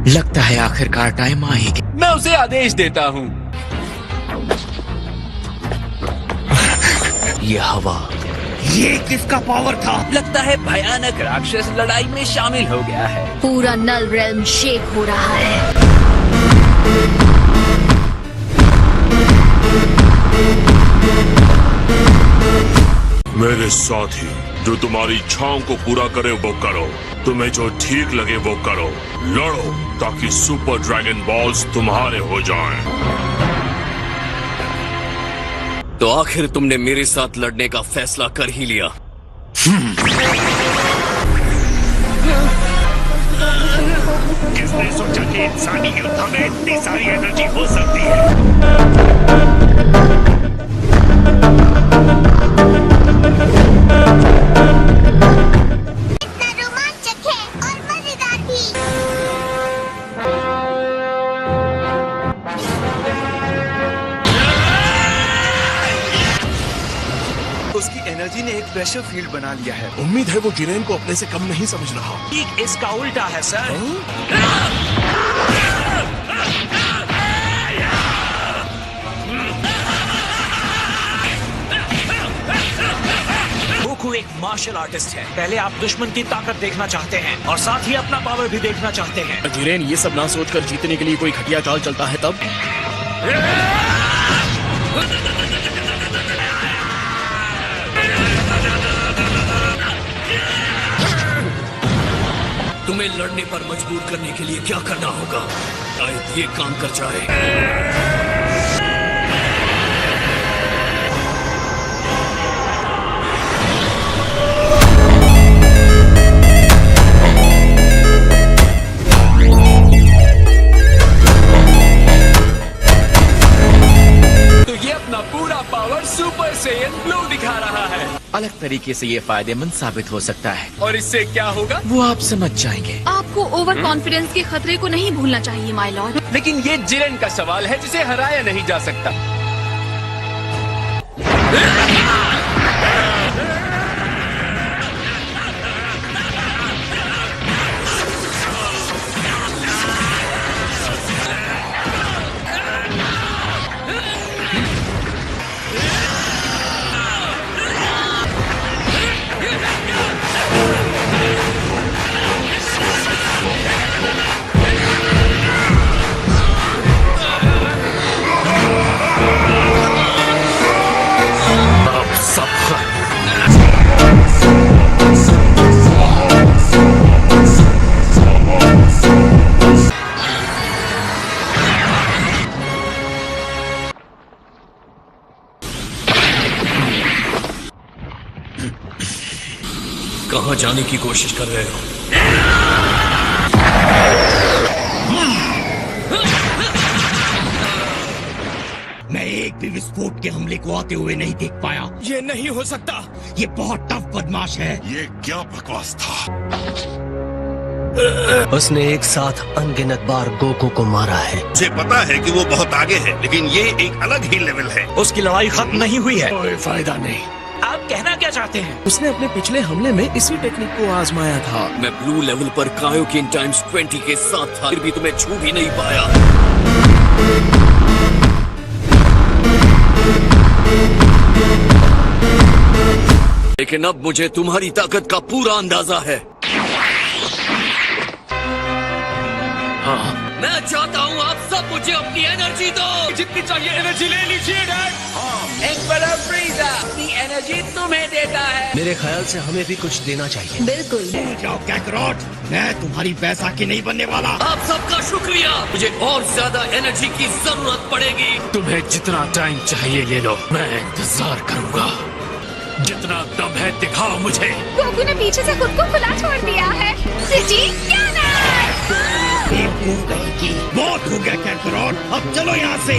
लगता है आखिरकार टाइम आ ही गया। मैं उसे आदेश देता हूँ। ये हवा, ये किसका पावर था? लगता है भयानक राक्षस लड़ाई में शामिल हो गया है। पूरा नल रेल्म शेक हो रहा है। मेरे साथी, जो तुम्हारी इच्छाओं को पूरा करे वो करो, तुम्हें जो ठीक लगे वो करो। लड़ो ताकि सुपर ड्रैगन बॉल्स तुम्हारे हो जाएं। तो आखिर तुमने मेरे साथ लड़ने का फैसला कर ही लिया। किसने सोचा कि इंसानी युद्ध में इतनी सारी एनर्जी हो सकती है? इतना रोमांचक है और मजेदार भी। उसकी एनर्जी ने एक प्रेशर फील्ड बना लिया है। उम्मीद है वो जिरेन को अपने से कम नहीं समझ रहा। ठीक इसका उल्टा है सर। गोकू एक मार्शल आर्टिस्ट है। पहले आप दुश्मन की ताकत देखना चाहते हैं और साथ ही अपना पावर भी देखना चाहते हैं। जिरेन ये सब ना सोचकर जीतने के लिए कोई घटिया चाल चलता है तब। तुम्हें लड़ने पर मजबूर करने के लिए क्या करना होगा? शायद ये काम कर जाए। तो ये अपना पूरा पावर सुपर सेयन ब्लू दिखा रहा है। अलग तरीके से ये फायदेमंद साबित हो सकता है। और इससे क्या होगा? वो आप समझ जाएंगे। आपको ओवर कॉन्फिडेंस के खतरे को नहीं भूलना चाहिए माय लॉर्ड। लेकिन ये जिरेन का सवाल है जिसे हराया नहीं जा सकता। कहाँ जाने की कोशिश कर रहे हो? मैं एक भी विस्फोट के हमले को आते हुए नहीं देख पाया। ये नहीं हो सकता। ये बहुत टफ बदमाश है। ये क्या बकवास था? उसने एक साथ अनगिनत बार गोकू को मारा है। मुझे पता है कि वो बहुत आगे है, लेकिन ये एक अलग ही लेवल है। उसकी लड़ाई खत्म नहीं हुई है। कोई फायदा नहीं। आप कहना क्या चाहते हैं? उसने अपने पिछले हमले में इसी टेक्निक को आजमाया था। मैं ब्लू लेवल पर कायोकिन टाइम्स 20 के साथ था, फिर भी तुम्हें छू भी नहीं पाया। लेकिन अब मुझे तुम्हारी ताकत का पूरा अंदाजा है। हाँ, मैं चाहता हूँ आप सब मुझे अपनी एनर्जी दो। जितनी चाहिए एनर्जी ले लीजिए डैड। एम्परर फ्रीजा अपनी एनर्जी तुम्हें देता है। मेरे ख्याल से हमें भी कुछ देना चाहिए। बिल्कुल। जाओ कैकरॉट, मैं तुम्हारी बैसाखी नहीं बनने वाला। आप सबका शुक्रिया। मुझे और ज्यादा एनर्जी की जरूरत पड़ेगी। तुम्हें जितना टाइम चाहिए ले लो, मैं इंतजार करूंगा। जितना दम है दिखाओ मुझे। गोकू ने पीछे से खुद को खुला छोड़ दिया है। बहुत हो गया कैकरॉट, अब चलो यहाँ से।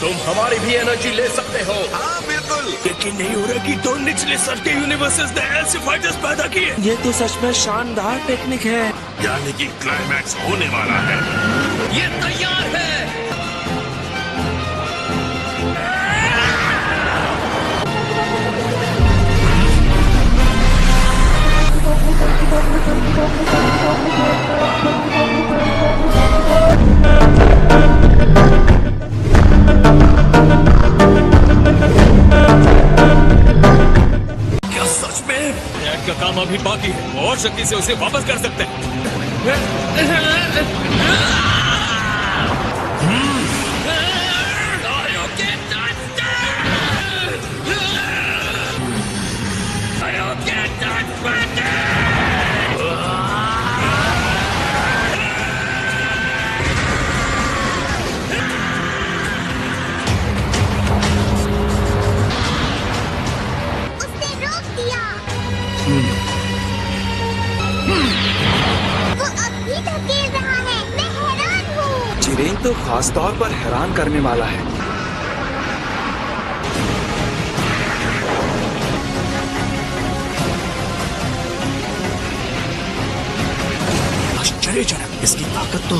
तुम हमारी भी एनर्जी ले सकते हो। हाँ बिल्कुल। यकीन नहीं हो रहा कि दो निचले स्तर के यूनिवर्सेस ने ऐसे फाइटर्स पैदा किए। ये तो सच में शानदार टेक्निक है। यानी कि क्लाइमैक्स होने वाला है। ये तैयार है। काम अभी बाकी है, और शक्ति से उसे वापस कर सकते हैं। उसने रोक दिया। वो अब भी धकेल रहा है। मैं हैरान हूँ। जिरेन तो खास तौर पर हैरान करने वाला है। आश्चर्यजनक, इसकी ताकत तो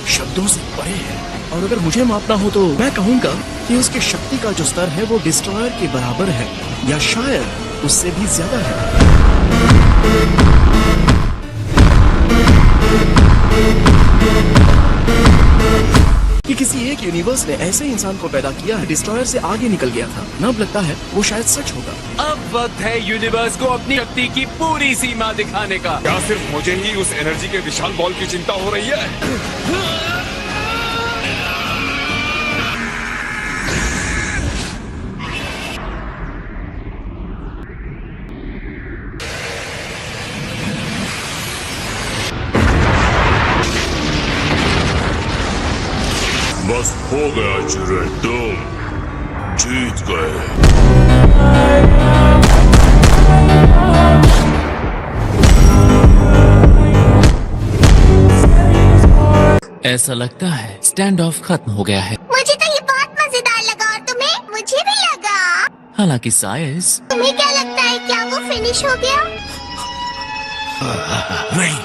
शब्दों से परे है। और अगर मुझे मापना हो तो मैं कहूंगा कि उसकी शक्ति का जो स्तर है वो डिस्ट्रॉयर के बराबर है, या शायद उससे भी ज्यादा है। कि किसी एक यूनिवर्स ने ऐसे इंसान को पैदा किया है, डिस्ट्रॉयर से आगे निकल गया था। न अब लगता है वो शायद सच होगा। अब वक्त है यूनिवर्स को अपनी शक्ति की पूरी सीमा दिखाने का। क्या सिर्फ मुझे ही उस एनर्जी के विशाल बॉल की चिंता हो रही है? बस हो गया जिरेन, तुम जीत गए। ऐसा लगता है स्टैंड ऑफ खत्म हो गया है। मुझे तो ये बहुत मजेदार लगा। और तुम्हें? मुझे भी लगा। हालांकि साइज, तुम्हें क्या लगता है, क्या वो फिनिश हो गया? नहीं,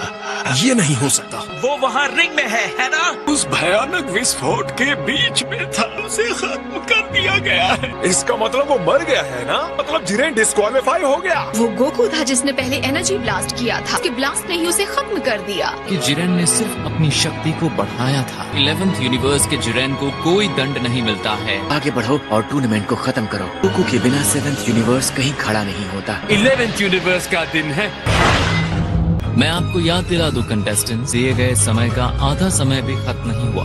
ये नहीं हो सकता। वो वहाँ रिंग में है ना? उस भयानक विस्फोट के बीच में था, उसे खत्म कर दिया गया है। इसका मतलब वो मर गया है ना? मतलब जिरेन डिस्क्वालीफाई हो गया। वो गोकू था जिसने पहले एनर्जी ब्लास्ट किया था। उसके ब्लास्ट ने ही उसे खत्म कर दिया। कि जिरेन ने सिर्फ अपनी शक्ति को बढ़ाया था। 11th यूनिवर्स के जिरेन को कोई दंड नहीं मिलता है। आगे बढ़ो और टूर्नामेंट को खत्म करो। गोकू के बिना 7th यूनिवर्स कहीं खड़ा नहीं होता। 11th यूनिवर्स का दिन है। मैं आपको याद दिला दूं कंटेस्टेंट, दिए गए समय का आधा समय भी खत्म नहीं हुआ।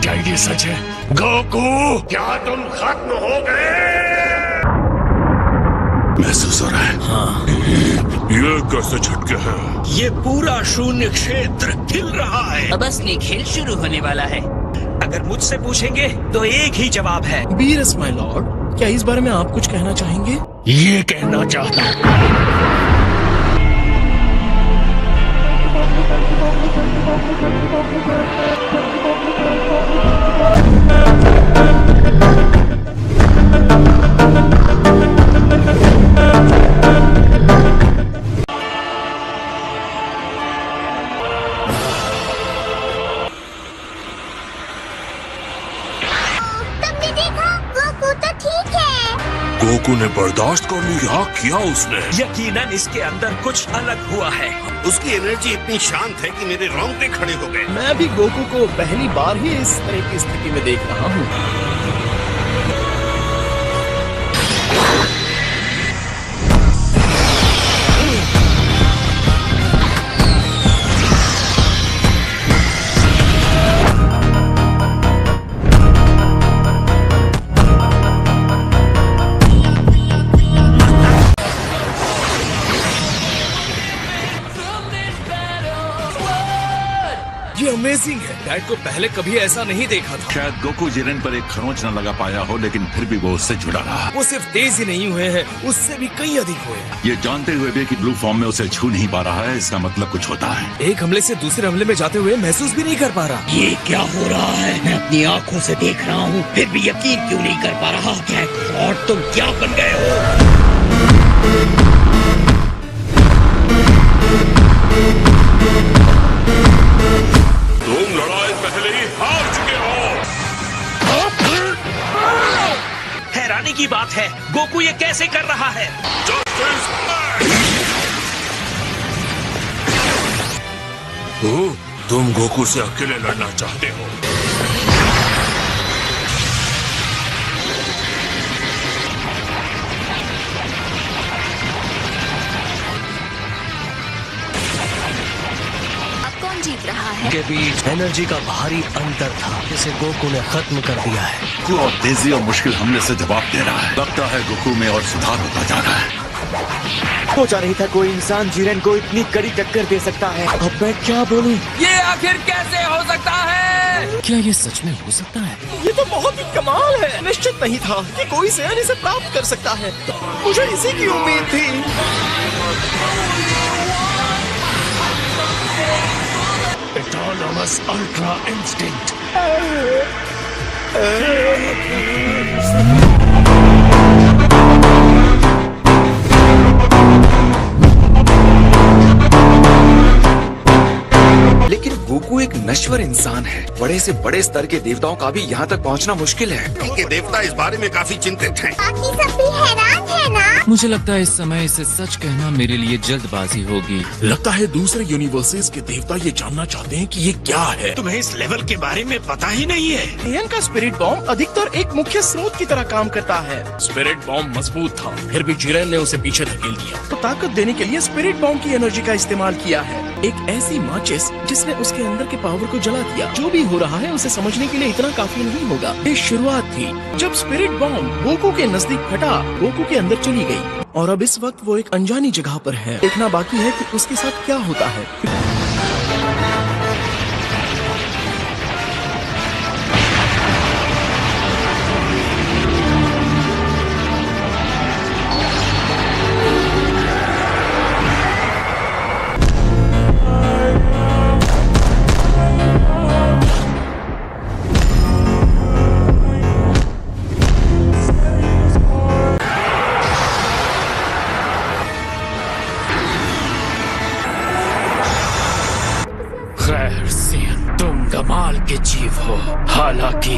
क्या ये सच है? गोकू, क्या तुम खत्म हो गए? महसूस हो रहा है। हाँ। ये कैसे झटके हैं? ये पूरा शून्य क्षेत्र हिल रहा है। अब असली खेल शुरू होने वाला है। अगर मुझसे पूछेंगे तो एक ही जवाब है। बीरस माय लॉर्ड, क्या इस बारे में आप कुछ कहना चाहेंगे? ये कहना चाहता हूँ। तुमने देखा? गोकू तो ठीक है। गोकू ने बर्दाश्त कर लिया, किया उसने। यकीनन इसके अंदर कुछ अलग हुआ है। उसकी एनर्जी इतनी शांत है कि मेरे रोंगटे खड़े हो गए। मैं भी गोकू को पहली बार ही इस तरह की स्थिति में देख रहा हूँ। ये अमेजिंग है। डैड को पहले कभी ऐसा नहीं देखा था। शायद गोकू जिरेन पर एक खरोंच न लगा पाया हो, लेकिन फिर भी वो उससे जुड़ा रहा। वो सिर्फ तेज ही नहीं हुए हैं, उससे भी कई अधिक हुए हैं। ये जानते हुए भी कि ब्लू फॉर्म में उसे छू नहीं पा रहा है, इसका मतलब कुछ होता है। एक हमले से दूसरे हमले में जाते हुए महसूस भी नहीं कर पा रहा। ये क्या हो रहा है? मैं अपनी आंखों से देख रहा हूँ, फिर भी यकीन क्यों नहीं कर पा रहा? और तुम क्या बन गए हो? तुम लड़ाई पहले ही हार चुके हो। हैरानी की बात है, गोकू ये कैसे कर रहा है? तुम गोकू से अकेले लड़ना चाहते हो? के बीच एनर्जी का भारी अंतर था, जिसे गोकू ने खत्म कर दिया है। गोकू और तेजी और मुश्किल हमले से जवाब दे रहा है। लगता है गोकू में और सुधार होता जा रहा है। सोचा नहीं था कोई इंसान जिरेन को इतनी कड़ी टक्कर दे सकता है। अब मैं क्या बोलूं? ये आखिर कैसे हो सकता है? क्या ये सच में हो सकता है? ये तो बहुत ही कमाल है। निश्चित नहीं था कि कोई सैन इसे प्राप्त कर सकता है। मुझे इसी की उम्मीद थी। Autonomous Ultra Instinct। लेकिन गोकू एक नश्वर इंसान है। बड़े से बड़े स्तर के देवताओं का भी यहाँ तक पहुँचना मुश्किल है। उनके देवता इस बारे में काफी चिंतित हैं। बाकी सब भी हैरान है ना? मुझे लगता है इस समय इसे सच कहना मेरे लिए जल्दबाजी होगी। लगता है दूसरे यूनिवर्सेस के देवता ये जानना चाहते हैं कि ये क्या है। तुम्हें इस लेवल के बारे में पता ही नहीं है। एयन का स्पिरिट बॉम्ब अधिकतर एक मुख्य स्रोत की तरह काम करता है। स्पिरिट बॉम्ब मजबूत था, फिर भी जिरेन ने उसे पीछे धकेल दिया। तो ताकत देने के लिए स्पिरिट बॉम्ब की एनर्जी का इस्तेमाल किया है। एक ऐसी माचिस जिसने उसके अंदर के पावर को जला दिया। जो भी हो रहा है उसे समझने के लिए इतना काफी नहीं होगा। ये शुरुआत थी जब स्पिरिट बॉम्ब गोकू के नजदीक फटा, गोकू के अंदर चली गई और अब इस वक्त वो एक अनजानी जगह पर है। देखना बाकी है कि उसके साथ क्या होता है। खैर सियन, तुम कमाल के जीव हो। हालांकि